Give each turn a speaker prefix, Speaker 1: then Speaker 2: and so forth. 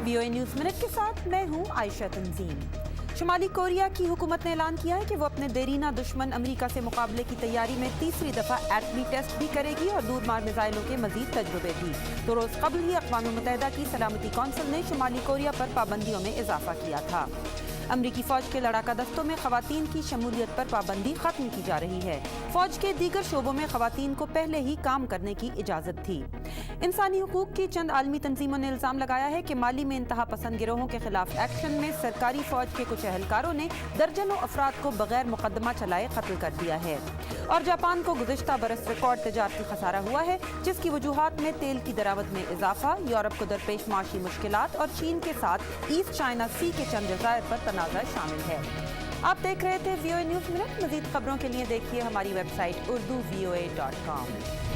Speaker 1: VOA news minute के साथ मैं हूं आयशा तंजीम। शुमाली कोरिया की हुकूमत ने ऐलान किया है कि वो अपने देरीना दुश्मन अमेरिका से मुकाबले की तैयारी में तीसरी दफ़ा एटमी टेस्ट भी करेगी और दूरमार मिसाइलों के मजीद तजुर्बे भी। तो रोज़ कबल ही अक़वाम मुत्तहिदा की सलामती कौंसिल ने शुमाली कोरिया पर पाबंदियों में इजाफा किया था। अमरीकी फ़ौज के लड़ाका दस्तों में ख़वातीन की शमूलियत पर पाबंदी ख़त्म की जा रही है। फ़ौज के दीगर शोबों में ख़वातीन को पहले ही काम करने की इजाज़त थी। इंसानी हुकूक की चंद आलमी तंजीमों ने इल्ज़ाम लगाया है कि माली में इंतहा पसंद गिरोहों के खिलाफ एक्शन में सरकारी फ़ौज के कुछ एहलकारों ने दर्जनों अफराद को बगैर मुकदमा चलाए कत्ल कर दिया है। और जापान को गुज़िश्ता बरस रिकॉर्ड तजारती खसारा हुआ है, जिसकी वजूहात में तेल की दरामद में इजाफा, यूरोप को दरपेश माशी मुश्किलात और चीन के साथ ईस्ट चाइना सी के चंद जज़ायर पर तनाज़ा शामिल है। आप देख रहे थे VOA न्यूज़ मिनट। मज़ीद खबरों के लिए देखिए हमारी वेबसाइट urdu voa.com।